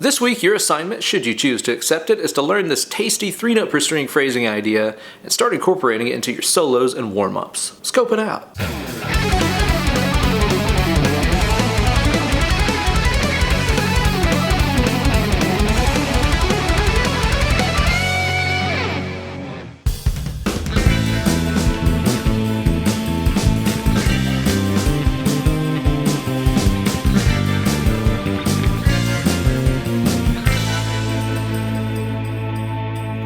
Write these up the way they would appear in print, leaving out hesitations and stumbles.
This week, your assignment, should you choose to accept it, is to learn this tasty 3-note per string phrasing idea and start incorporating it into your solos and warm-ups. Scope it out.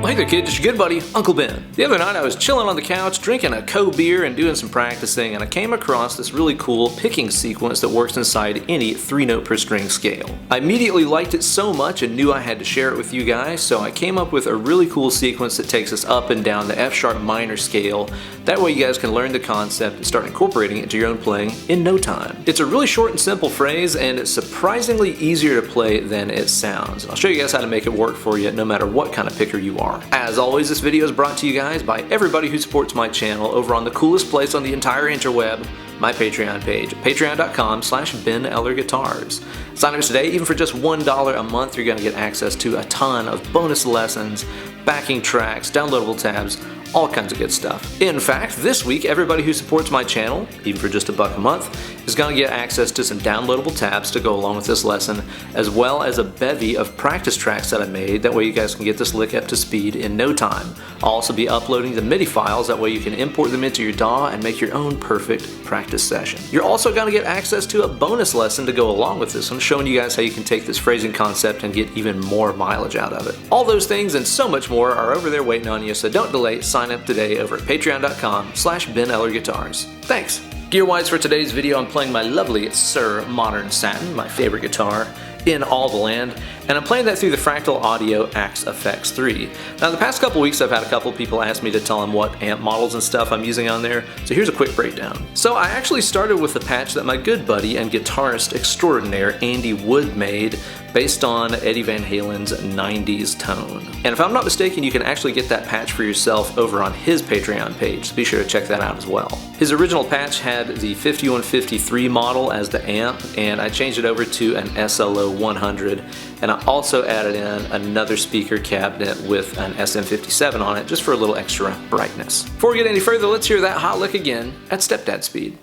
Hey there kids, it's your good buddy, Uncle Ben. The other night I was chilling on the couch, drinking a beer and doing some practicing, and I came across this really cool picking sequence that works inside any 3-note per string scale. I immediately liked it so much and knew I had to share it with you guys, so I came up with a really cool sequence that takes us up and down the F-sharp minor scale. That way you guys can learn the concept and start incorporating it into your own playing in no time. It's a really short and simple phrase, and it's surprisingly easier to play than it sounds. I'll show you guys how to make it work for you no matter what kind of picker you are. As always, this video is brought to you guys by everybody who supports my channel over on the coolest place on the entire interweb, my Patreon page, patreon.com/BenEllerGuitars. Sign up today, even for just $1 a month, you're going to get access to a ton of bonus lessons, backing tracks, downloadable tabs, all kinds of good stuff. In fact, this week, everybody who supports my channel, even for just $1 a month, is going to get access to some downloadable tabs to go along with this lesson, as well as a bevy of practice tracks that I made. That way you guys can get this lick up to speed in no time. I'll also be uploading the MIDI files, that way you can import them into your DAW and make your own perfect practice session. You're also going to get access to a bonus lesson to go along with this one, showing you guys how you can take this phrasing concept and get even more mileage out of it. All those things and so much more are over there waiting on you, so don't delay. Sign up today over at patreon.com/BenEllerGuitars. Thanks! Gear-wise for today's video, I'm playing my lovely Suhr Modern Satin, my favorite guitar in all the land, and I'm playing that through the Fractal Audio Axe FX 3. Now the past couple weeks I've had a couple people ask me to tell them what amp models and stuff I'm using on there, so here's a quick breakdown. So I actually started with the patch that my good buddy and guitarist extraordinaire Andy Wood made, based on Eddie Van Halen's 90s tone. And if I'm not mistaken, you can actually get that patch for yourself over on his Patreon page, so be sure to check that out as well. His original patch had the 5153 model as the amp, and I changed it over to an SLO 100, and I also added in another speaker cabinet with an SM57 on it, just for a little extra brightness. Before we get any further, let's hear that hot lick again at stepdad speed.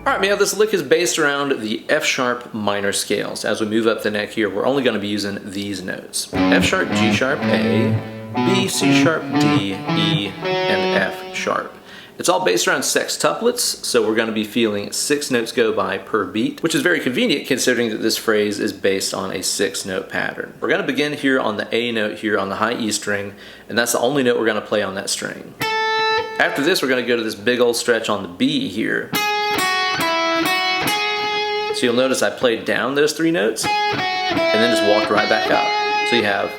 Alright, this lick is based around the F-sharp minor scales. As we move up the neck here, we're only going to be using these notes. F-sharp, G-sharp, A, B, C-sharp, D, E, and F-sharp. It's all based around sextuplets, so we're going to be feeling 6 notes go by per beat, which is very convenient considering that this phrase is based on a 6-note pattern. We're going to begin here on the A note here on the high E string, and that's the only note we're going to play on that string. After this, we're going to go to this big old stretch on the B here. So you'll notice I played down those 3 notes and then just walked right back up. So you have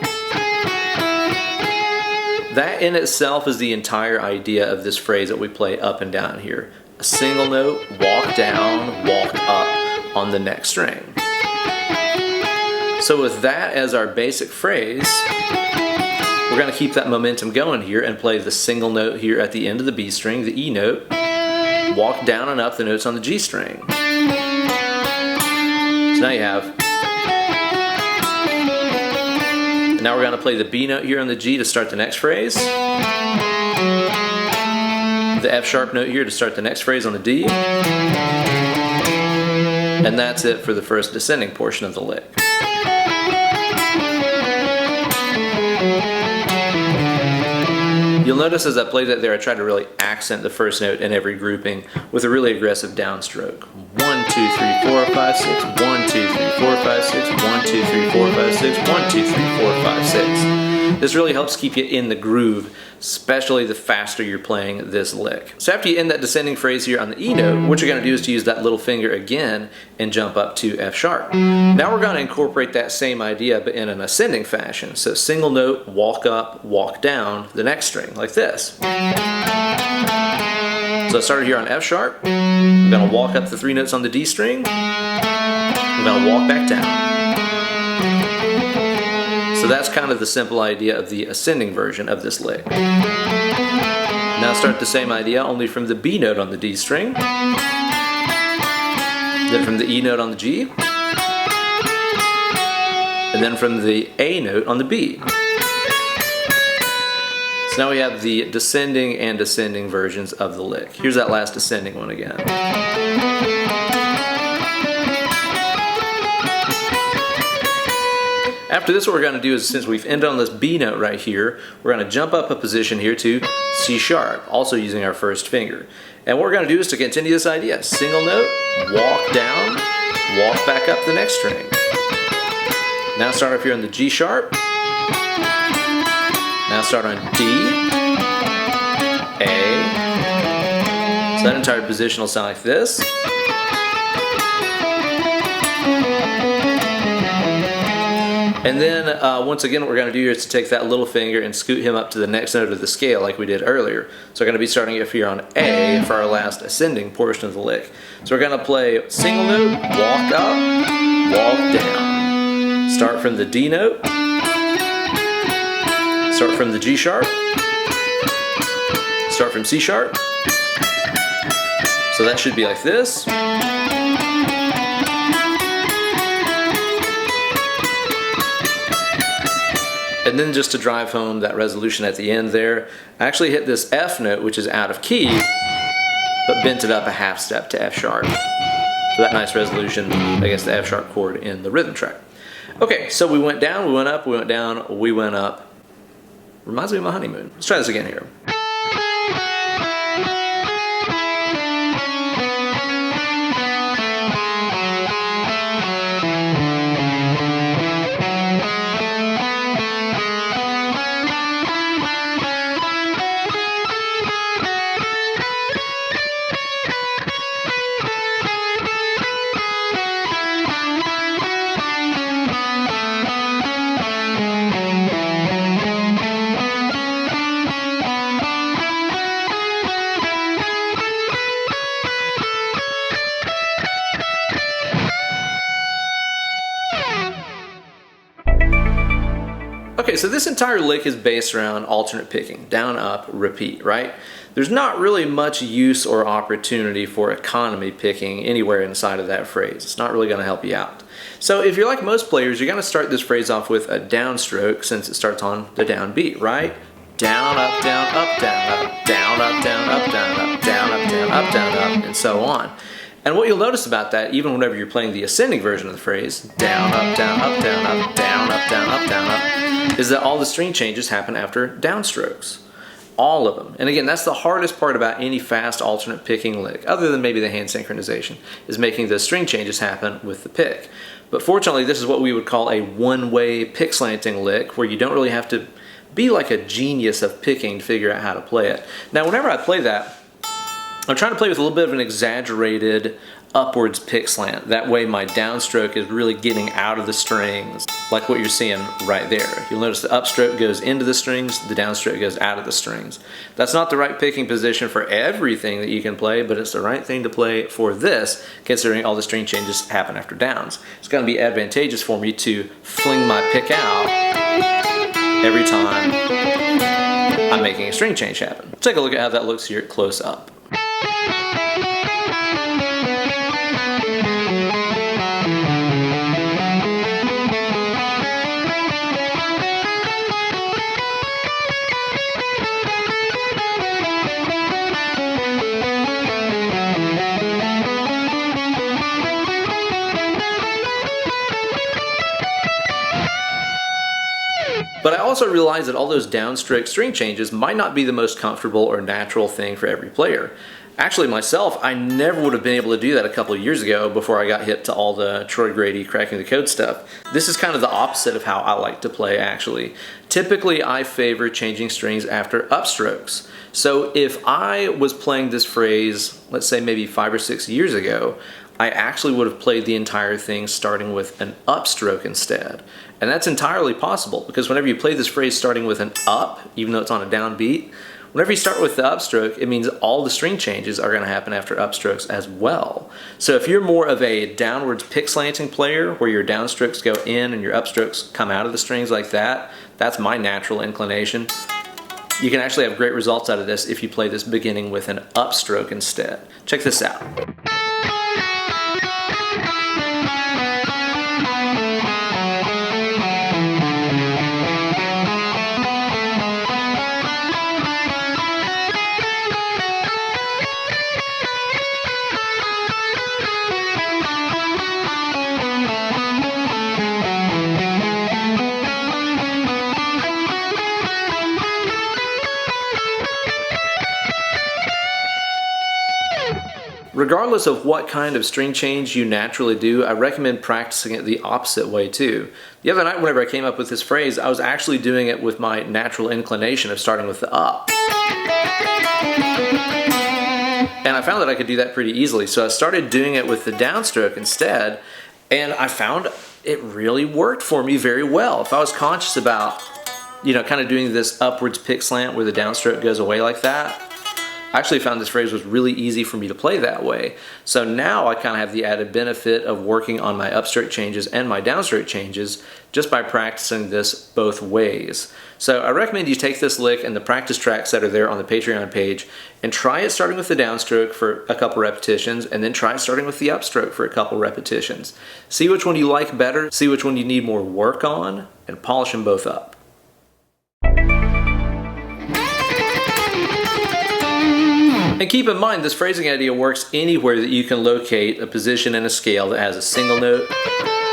that in itself is the entire idea of this phrase that we play up and down here. A single note, walk down, walk up on the next string. So with that as our basic phrase, we're going to keep that momentum going here and play the single note here at the end of the B string, the E note, walk down and up the notes on the G string. So now you have, now we're going to play the B note here on the G to start the next phrase, the F sharp note here to start the next phrase on the D, and that's it for the first descending portion of the lick. You'll notice as I played that there, I tried to really accent the first note in every grouping with a really aggressive downstroke. 1, 2, 3, 4, 5, 6, 1, 2, 3, 4, 5, 6, 1, 2, 3, 4, 5, 6, 1, 2, 3, 4, 5, 6. This really helps keep you in the groove, especially the faster you're playing this lick. So after you end that descending phrase here on the E note, what you're going to do is to use that little finger again and jump up to F sharp. Now we're going to incorporate that same idea but in an ascending fashion. So single note, walk up, walk down the next string like this. So I started here on F sharp. I'm going to walk up the 3 notes on the D string. I'm going to walk back down. So that's kind of the simple idea of the ascending version of this lick. Now start the same idea, only from the B note on the D string, then from the E note on the G, and then from the A note on the B. So now we have the descending and ascending versions of the lick. Here's that last ascending one again. After this, what we're going to do is, since we've ended on this B note right here, we're going to jump up a position here to C sharp, also using our first finger. And what we're going to do is to continue this idea. Single note, walk down, walk back up the next string. Now start up here on the G sharp. Now start on D, A. So that entire position will sound like this. And then once again, what we're going to do is to take that little finger and scoot him up to the next note of the scale like we did earlier. So we're going to be starting up here on A for our last ascending portion of the lick. So we're going to play single note, walk up, walk down. Start from the D note, start from the G sharp, start from C sharp. So that should be like this. And then just to drive home that resolution at the end there, I actually hit this F note, which is out of key, but bent it up a half step to F sharp. For that nice resolution against the F sharp chord in the rhythm track. Okay, so we went down, we went up, we went down, we went up. Reminds me of my honeymoon. Let's try this again here. Okay, so this entire lick is based around alternate picking, down, up, repeat, right? There's not really much use or opportunity for economy picking anywhere inside of that phrase. It's not really going to help you out. So if you're like most players, you're going to start this phrase off with a downstroke since it starts on the downbeat, right? Down, up, down, up, down, up, down, up, down, up, down, up, down, up, down, up, down, up, and so on. And what you'll notice about that, even whenever you're playing the ascending version of the phrase, down, up, down, up, down, up, down, up, down, up, down, up, is that all the string changes happen after downstrokes. All of them. And again, that's the hardest part about any fast alternate picking lick, other than maybe the hand synchronization, is making the string changes happen with the pick. But fortunately, this is what we would call a one-way pick slanting lick, where you don't really have to be like a genius of picking to figure out how to play it. Now, whenever I play that, I'm trying to play with a little bit of an exaggerated upwards pick slant. That way my downstroke is really getting out of the strings, like what you're seeing right there. You'll notice the upstroke goes into the strings, the downstroke goes out of the strings. That's not the right picking position for everything that you can play, but it's the right thing to play for this, considering all the string changes happen after downs. It's going to be advantageous for me to fling my pick out every time I'm making a string change happen. Let's take a look at how that looks here close up. But I also realize that all those downstroke string changes might not be the most comfortable or natural thing for every player. Actually, myself, I never would have been able to do that a couple of years ago before I got hip to all the Troy Grady cracking the code stuff. This is kind of the opposite of how I like to play, actually. Typically, I favor changing strings after upstrokes. So if I was playing this phrase, let's say maybe 5 or 6 years ago, I actually would have played the entire thing starting with an upstroke instead. And that's entirely possible, because whenever you play this phrase starting with an up, even though it's on a downbeat, whenever you start with the upstroke, it means all the string changes are going to happen after upstrokes as well. So if you're more of a downwards pickslanting player, where your downstrokes go in and your upstrokes come out of the strings like that, that's my natural inclination. You can actually have great results out of this if you play this beginning with an upstroke instead. Check this out. Regardless of what kind of string change you naturally do, I recommend practicing it the opposite way too. The other night whenever I came up with this phrase, I was actually doing it with my natural inclination of starting with the up. And I found that I could do that pretty easily, so I started doing it with the downstroke instead, and I found it really worked for me very well. If I was conscious about, kind of doing this upwards pick slant where the downstroke goes away like that, I actually found this phrase was really easy for me to play that way. So now I kind of have the added benefit of working on my upstroke changes and my downstroke changes just by practicing this both ways. So I recommend you take this lick and the practice tracks that are there on the Patreon page and try it starting with the downstroke for a couple repetitions, and then try it starting with the upstroke for a couple repetitions. See which one you like better, see which one you need more work on, and polish them both up. And keep in mind, this phrasing idea works anywhere that you can locate a position in a scale that has a single note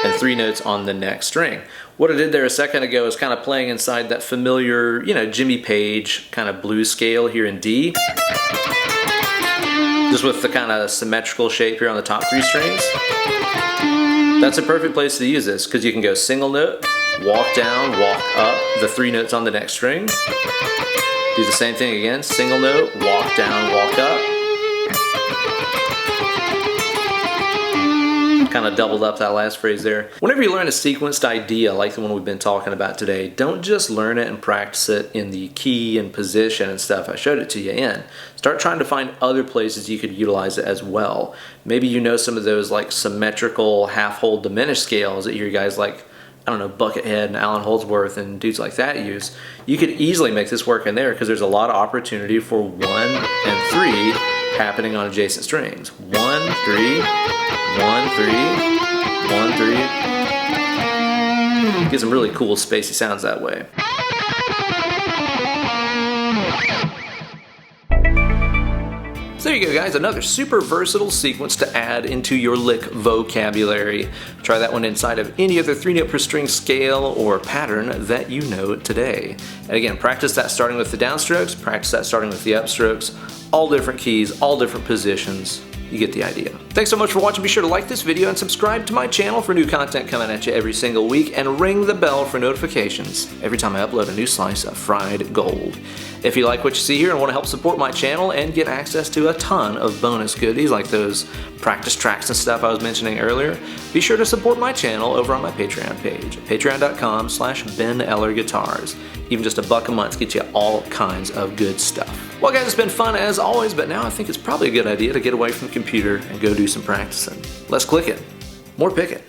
and 3 notes on the next string. What I did there a second ago is kind of playing inside that familiar, Jimmy Page kind of blues scale here in D. Just with the kind of symmetrical shape here on the top 3 strings. That's a perfect place to use this, because you can go single note, walk down, walk up, the 3 notes on the next string. Do the same thing again, single note, walk down, walk up. Kind of doubled up that last phrase there. Whenever you learn a sequenced idea like the one we've been talking about today, don't just learn it and practice it in the key and position and stuff I showed it to you in. Start trying to find other places you could utilize it as well. Maybe you know some of those like symmetrical half-hold diminished scales that your guys like, Buckethead and Alan Holdsworth and dudes like that use. You could easily make this work in there, because there's a lot of opportunity for 1 and 3 happening on adjacent strings. 1, 3, 1, 3, 1, 3. Get some really cool spacey sounds that way. So there you go, guys, another super versatile sequence to add into your lick vocabulary. Try that one inside of any other 3-note per string scale or pattern that you know today. And again, practice that starting with the downstrokes, practice that starting with the upstrokes, all different keys, all different positions. You get the idea. Thanks so much for watching. Be sure to like this video and subscribe to my channel for new content coming at you every single week, and ring the bell for notifications every time I upload a new slice of fried gold. If you like what you see here and want to help support my channel and get access to a ton of bonus goodies like those practice tracks and stuff I was mentioning earlier, be sure to support my channel over on my Patreon page, patreon.com/BenEllerGuitars. Even just $1 a month gets you all kinds of good stuff. Well guys, it's been fun as always, but now I think it's probably a good idea to get away from the computer and go do some practicing. Let's click it. More picking.